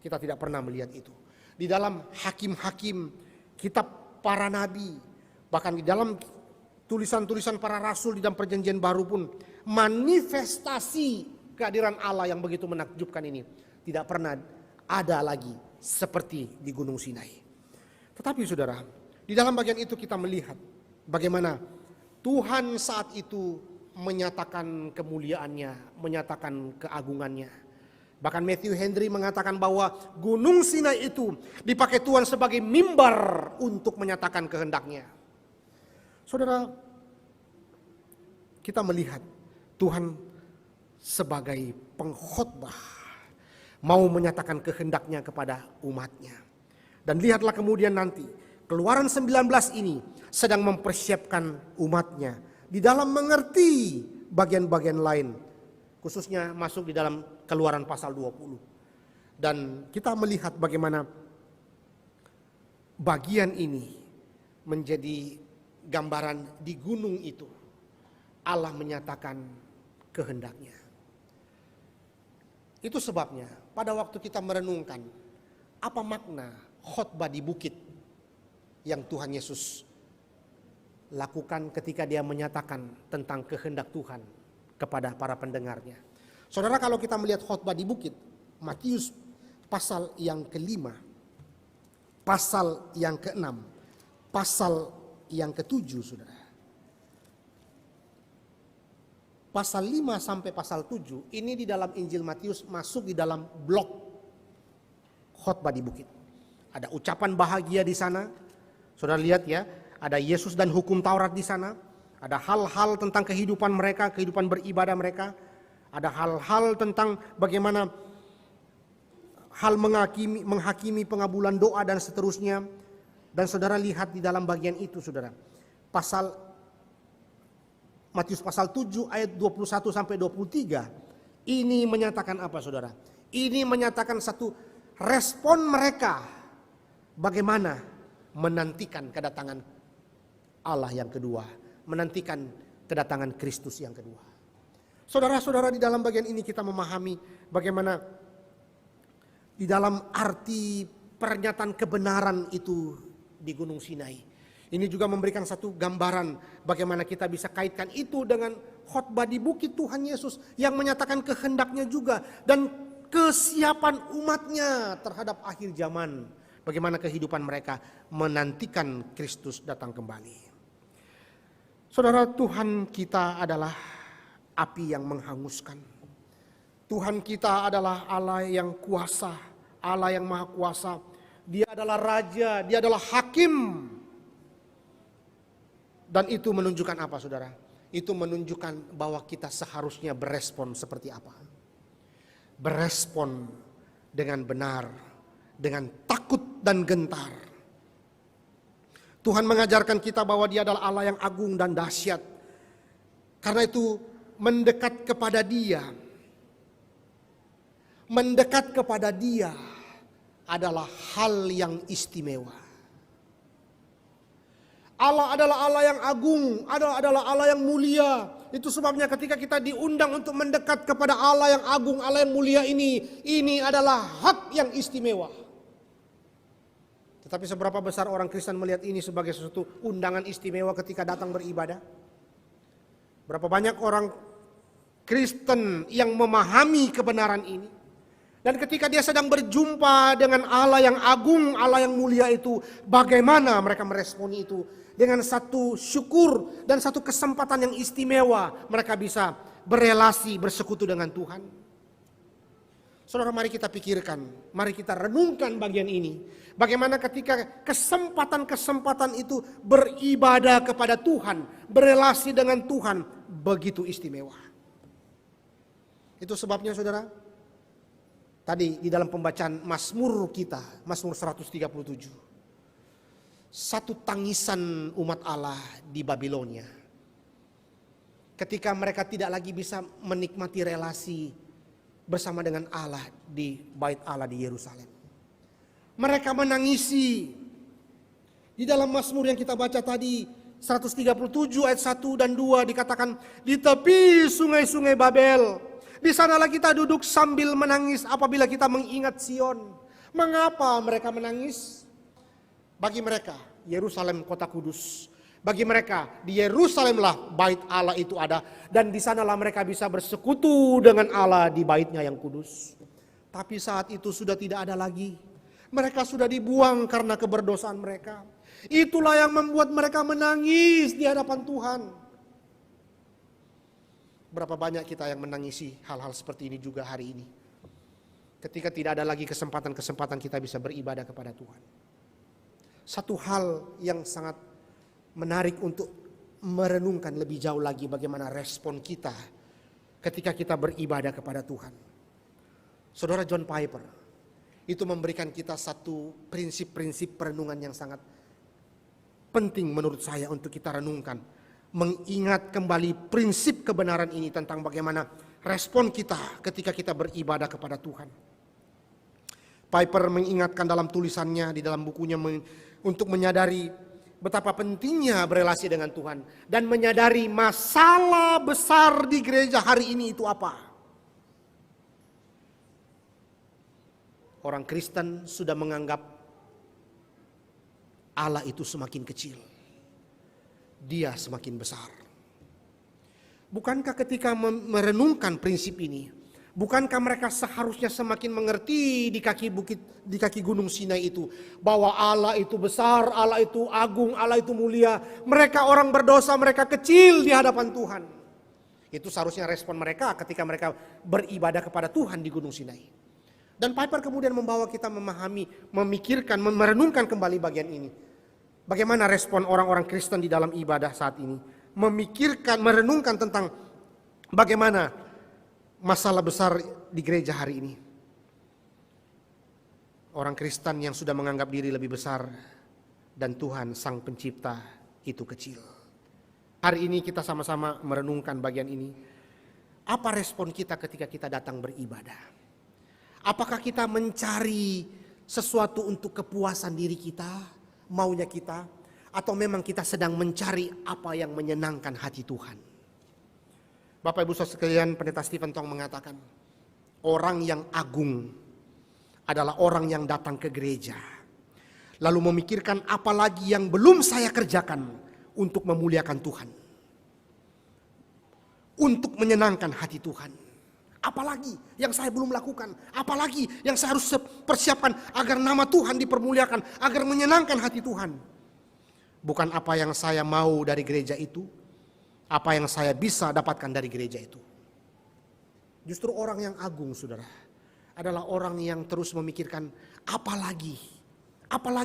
S1: kita tidak pernah melihat itu. Di dalam hakim-hakim, kitab para nabi, bahkan di dalam tulisan-tulisan para rasul di dalam perjanjian baru pun, manifestasi kehadiran Allah yang begitu menakjubkan ini tidak pernah ada lagi seperti di Gunung Sinai. Tetapi saudara, di dalam bagian itu kita melihat bagaimana Tuhan saat itu menyatakan kemuliaannya, menyatakan keagungannya. Bahkan Matthew Henry mengatakan bahwa Gunung Sinai itu dipakai Tuhan sebagai mimbar untuk menyatakan kehendaknya. Saudara, kita melihat Tuhan sebagai pengkhotbah mau menyatakan kehendaknya kepada umatnya. Dan lihatlah kemudian nanti Keluaran 19 ini sedang mempersiapkan umatnya di dalam mengerti bagian-bagian lain, khususnya masuk di dalam Keluaran pasal 20. Dan kita melihat bagaimana bagian ini menjadi gambaran di gunung itu Allah menyatakan kehendaknya. Itu sebabnya pada waktu kita merenungkan apa makna khotbah di bukit yang Tuhan Yesus lakukan ketika dia menyatakan tentang kehendak Tuhan kepada para pendengarnya. Saudara, kalau kita melihat khotbah di bukit, Matius pasal yang ke-5, pasal yang ke-6, pasal yang ke-7, saudara. Pasal 5 sampai pasal 7 ini di dalam Injil Matius masuk di dalam blok khotbah di bukit. Ada ucapan bahagia di sana. Saudara lihat ya, ada Yesus dan hukum Taurat di sana. Ada hal-hal tentang kehidupan mereka, kehidupan beribadah mereka. Ada hal-hal tentang bagaimana hal menghakimi pengabulan doa dan seterusnya. Dan saudara lihat di dalam bagian itu, saudara. Matius pasal 7 ayat 21 sampai 23. Ini menyatakan apa, saudara? Ini menyatakan satu respon mereka bagaimana menantikan kedatangan Allah yang kedua, menantikan kedatangan Kristus yang kedua. Saudara-saudara, di dalam bagian ini kita memahami bagaimana di dalam arti pernyataan kebenaran itu di Gunung Sinai. Ini juga memberikan satu gambaran bagaimana kita bisa kaitkan itu dengan khotbah di bukit Tuhan Yesus yang menyatakan kehendaknya juga dan kesiapan umatnya terhadap akhir zaman. Bagaimana kehidupan mereka menantikan Kristus datang kembali. Saudara, Tuhan kita adalah api yang menghanguskan. Tuhan kita adalah Allah yang kuasa, Allah yang maha kuasa. Dia adalah raja, dia adalah hakim. Dan itu menunjukkan apa, saudara? Itu menunjukkan bahwa kita seharusnya berespon seperti apa? Berespon dengan benar, dengan takut dan gentar. Tuhan mengajarkan kita bahwa Dia adalah Allah yang agung dan dahsyat. Karena itu mendekat kepada Dia, mendekat kepada Dia adalah hal yang istimewa. Allah adalah Allah yang agung, adalah Allah yang mulia. Itu sebabnya ketika kita diundang untuk mendekat kepada Allah yang agung, Allah yang mulia ini adalah hak yang istimewa. Tetapi seberapa besar orang Kristen melihat ini sebagai sesuatu undangan istimewa ketika datang beribadah? Berapa banyak orang Kristen yang memahami kebenaran ini? Dan ketika dia sedang berjumpa dengan Allah yang agung, Allah yang mulia itu, bagaimana mereka meresponi itu? Dengan satu syukur dan satu kesempatan yang istimewa, mereka bisa berelasi, bersekutu dengan Tuhan. Saudara, mari kita pikirkan, mari kita renungkan bagian ini. Bagaimana ketika kesempatan-kesempatan itu beribadah kepada Tuhan, berelasi dengan Tuhan, begitu istimewa. Itu sebabnya, saudara, tadi di dalam pembacaan Mazmur kita, Mazmur 137. Satu tangisan umat Allah di Babilonia. Ketika mereka tidak lagi bisa menikmati relasi bersama dengan Allah di bait Allah di Yerusalem. Mereka menangisi. Di dalam Mazmur yang kita baca tadi 137 ayat 1 dan 2 dikatakan, di tepi sungai-sungai Babel, di sanalah kita duduk sambil menangis apabila kita mengingat Sion. Mengapa mereka menangis? Bagi mereka Yerusalem kota kudus. Bagi mereka di Yerusalemlah bait Allah itu ada. Dan di sanalah mereka bisa bersekutu dengan Allah di baitnya yang kudus. Tapi saat itu sudah tidak ada lagi. Mereka sudah dibuang karena keberdosaan mereka. Itulah yang membuat mereka menangis di hadapan Tuhan. Berapa banyak kita yang menangisi hal-hal seperti ini juga hari ini. Ketika tidak ada lagi kesempatan-kesempatan kita bisa beribadah kepada Tuhan. Satu hal yang sangat menarik untuk merenungkan lebih jauh lagi bagaimana respon kita ketika kita beribadah kepada Tuhan. Saudara, John Piper itu memberikan kita satu prinsip-prinsip perenungan yang sangat penting menurut saya untuk kita renungkan. Mengingat kembali prinsip kebenaran ini tentang bagaimana respon kita ketika kita beribadah kepada Tuhan. Piper mengingatkan dalam tulisannya di dalam bukunya untuk menyadari betapa pentingnya berelasi dengan Tuhan dan menyadari masalah besar di gereja hari ini itu apa. Orang Kristen sudah menganggap Allah itu semakin kecil. Dia semakin besar. Bukankah ketika merenungkan prinsip ini, Bukankah mereka seharusnya semakin mengerti di kaki bukit, di kaki gunung Sinai itu, bahwa Allah itu besar, Allah itu agung, Allah itu mulia. Mereka orang berdosa, mereka kecil di hadapan Tuhan. Itu seharusnya respon mereka ketika mereka beribadah kepada Tuhan di gunung Sinai. Dan Piper kemudian membawa kita memahami, memikirkan, merenungkan kembali bagian ini. Bagaimana respon orang-orang Kristen di dalam ibadah saat ini. Memikirkan, merenungkan tentang bagaimana masalah besar di gereja hari ini. Orang Kristen yang sudah menganggap diri lebih besar dan Tuhan Sang Pencipta itu kecil. Hari ini kita sama-sama merenungkan bagian ini. Apa respon kita ketika kita datang beribadah? Apakah kita mencari sesuatu untuk kepuasan diri kita, maunya kita, atau memang kita sedang mencari apa yang menyenangkan hati Tuhan? Bapak Ibu Saudara sekalian, Pendeta Stephen Tong mengatakan, orang yang agung adalah orang yang datang ke gereja, lalu memikirkan apa lagi yang belum saya kerjakan untuk memuliakan Tuhan, untuk menyenangkan hati Tuhan. Apalagi yang saya belum lakukan, apalagi yang saya harus persiapkan agar nama Tuhan dipermuliakan, agar menyenangkan hati Tuhan. Bukan apa yang saya mau dari gereja itu, apa yang saya bisa dapatkan dari gereja itu. Justru orang yang agung, saudara, adalah orang yang terus memikirkan apalagi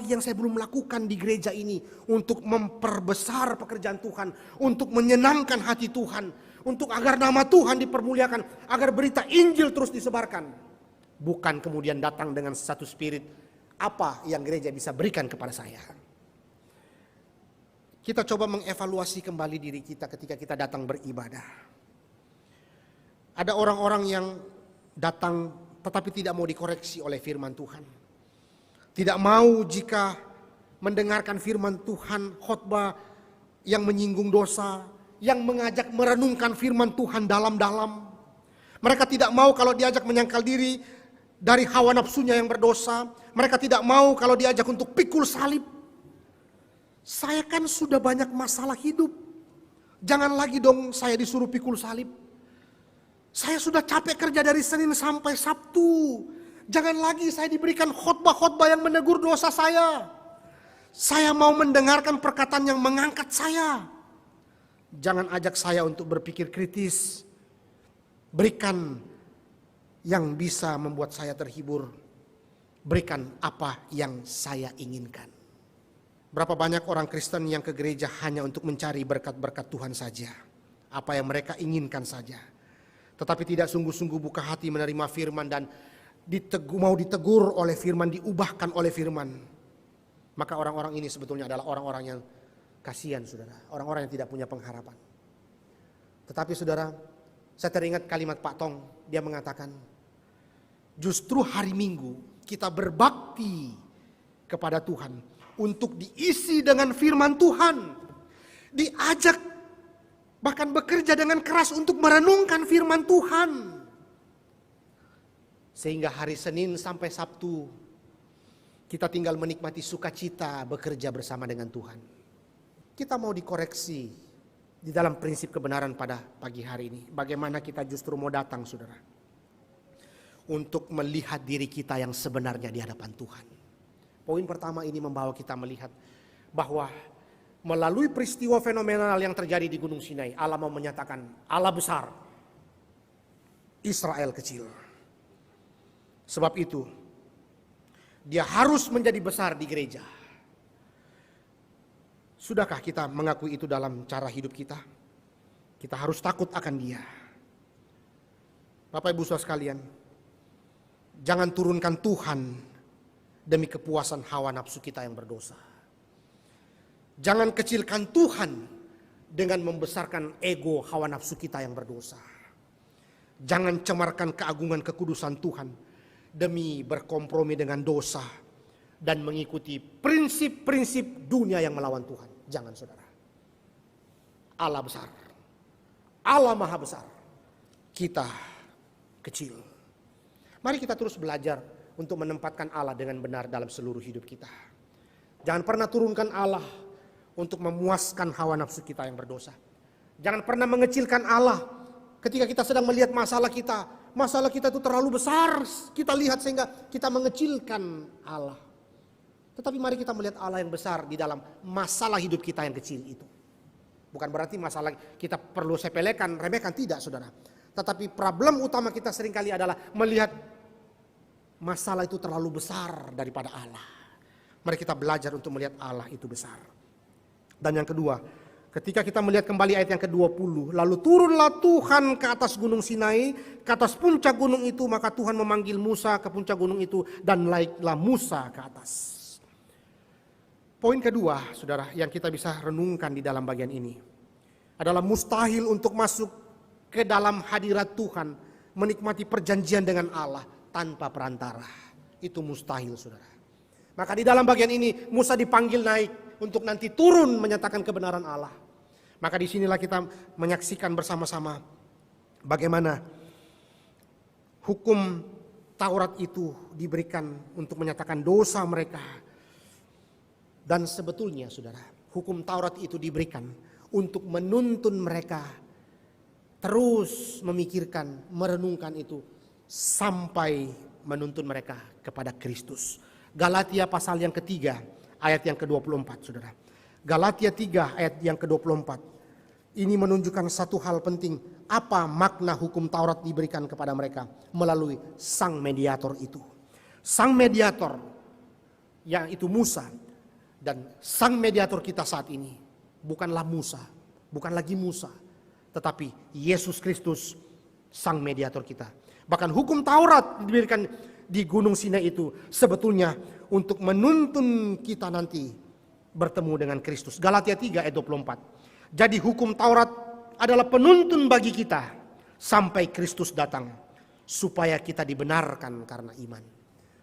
S1: yang saya belum lakukan di gereja ini untuk memperbesar pekerjaan Tuhan, untuk menyenangkan hati Tuhan, untuk agar nama Tuhan dipermuliakan, agar berita Injil terus disebarkan. Bukan kemudian datang dengan satu spirit, apa yang gereja bisa berikan kepada saya. Kita coba mengevaluasi kembali diri kita ketika kita datang beribadah. Ada orang-orang yang datang tetapi tidak mau dikoreksi oleh firman Tuhan. Tidak mau jika mendengarkan firman Tuhan, khotbah yang menyinggung dosa, yang mengajak merenungkan firman Tuhan dalam-dalam. Mereka tidak mau kalau diajak menyangkal diri dari hawa nafsunya yang berdosa. Mereka tidak mau kalau diajak untuk pikul salib. Saya kan sudah banyak masalah hidup. Jangan lagi dong saya disuruh pikul salib. Saya sudah capek kerja dari Senin sampai Sabtu. Jangan lagi saya diberikan khotbah-khotbah yang menegur dosa saya. Saya mau mendengarkan perkataan yang mengangkat saya. Jangan ajak saya untuk berpikir kritis. Berikan yang bisa membuat saya terhibur. Berikan apa yang saya inginkan. Berapa banyak orang Kristen yang ke gereja hanya untuk mencari berkat-berkat Tuhan saja. Apa yang mereka inginkan saja. Tetapi tidak sungguh-sungguh buka hati menerima firman dan mau ditegur oleh firman, diubahkan oleh firman. Maka orang-orang ini sebetulnya adalah orang-orang yang kasihan, saudara. Orang-orang yang tidak punya pengharapan. Tetapi saudara, saya teringat kalimat Pak Tong. Dia mengatakan, justru hari Minggu kita berbakti kepada Tuhan untuk diisi dengan firman Tuhan. Diajak bahkan bekerja dengan keras untuk merenungkan firman Tuhan. Sehingga hari Senin sampai Sabtu kita tinggal menikmati sukacita bekerja bersama dengan Tuhan. Kita mau dikoreksi di dalam prinsip kebenaran pada pagi hari ini. Bagaimana kita justru mau datang, saudara, untuk melihat diri kita yang sebenarnya di hadapan Tuhan. Poin pertama ini membawa kita melihat bahwa melalui peristiwa fenomenal yang terjadi di Gunung Sinai, Allah mau menyatakan Allah besar, Israel kecil. Sebab itu dia harus menjadi besar di gereja. Sudahkah kita mengakui itu dalam cara hidup kita? Kita harus takut akan dia. Bapak Ibu Saudara sekalian, jangan turunkan Tuhan demi kepuasan hawa nafsu kita yang berdosa. Jangan kecilkan Tuhan dengan membesarkan ego hawa nafsu kita yang berdosa. Jangan cemarkan keagungan kekudusan Tuhan demi berkompromi dengan dosa dan mengikuti prinsip-prinsip dunia yang melawan Tuhan. Jangan, saudara. Allah besar. Allah maha besar. Kita kecil. Mari kita terus belajar untuk menempatkan Allah dengan benar dalam seluruh hidup kita. Jangan pernah turunkan Allah untuk memuaskan hawa nafsu kita yang berdosa. Jangan pernah mengecilkan Allah Ketika kita sedang melihat masalah kita itu terlalu besar, kita lihat sehingga kita mengecilkan Allah. Tetapi mari kita melihat Allah yang besar di dalam masalah hidup kita yang kecil itu. Bukan berarti masalah kita perlu sepelekan, remehkan, tidak saudara. Tetapi problem utama kita seringkali adalah melihat masalah itu terlalu besar daripada Allah. Mari kita belajar untuk melihat Allah itu besar. Dan yang kedua, ketika kita melihat kembali ayat yang ke-20. Lalu turunlah Tuhan ke atas gunung Sinai, ke atas puncak gunung itu. Maka Tuhan memanggil Musa ke puncak gunung itu dan naiklah Musa ke atas. Poin kedua, saudara, yang kita bisa renungkan di dalam bagian ini adalah mustahil untuk masuk ke dalam hadirat Tuhan, menikmati perjanjian dengan Allah tanpa perantara. Itu mustahil, saudara. Maka di dalam bagian ini Musa dipanggil naik untuk nanti turun menyatakan kebenaran Allah. Maka disinilah kita menyaksikan bersama-sama bagaimana hukum Taurat itu diberikan untuk menyatakan dosa mereka. Dan sebetulnya saudara, hukum Taurat itu diberikan untuk menuntun mereka terus memikirkan, merenungkan itu sampai menuntun mereka kepada Kristus. Galatia pasal yang ketiga ayat yang ke-24 saudara. Galatia 3 ayat yang ke-24. Ini menunjukkan satu hal penting. Apa makna hukum Taurat diberikan kepada mereka melalui sang mediator itu. Sang mediator yang itu Musa. Dan sang mediator kita saat ini bukanlah Musa, bukan lagi Musa, tetapi Yesus Kristus sang mediator kita. Bahkan hukum Taurat diberikan di Gunung Sinai itu sebetulnya untuk menuntun kita nanti bertemu dengan Kristus. Galatia 3 ayat 24. Jadi hukum Taurat adalah penuntun bagi kita sampai Kristus datang supaya kita dibenarkan karena iman.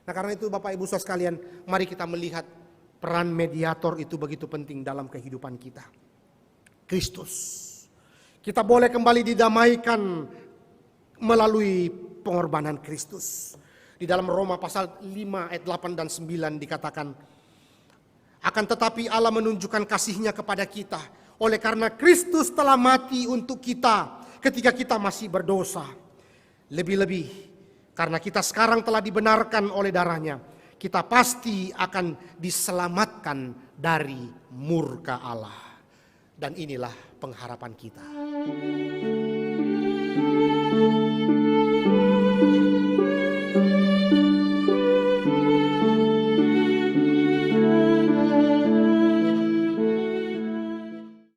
S1: Nah, karena itu Bapak Ibu Saudara sekalian, mari kita melihat peran mediator itu begitu penting dalam kehidupan kita. Kristus. Kita boleh kembali didamaikan melalui pengorbanan Kristus. Di dalam Roma pasal 5 ayat 8 dan 9 dikatakan, akan tetapi Allah menunjukkan kasih-Nya kepada kita oleh karena Kristus telah mati untuk kita ketika kita masih berdosa. Lebih-lebih karena kita sekarang telah dibenarkan oleh darah-Nya, kita pasti akan diselamatkan dari murka Allah. Dan inilah pengharapan kita.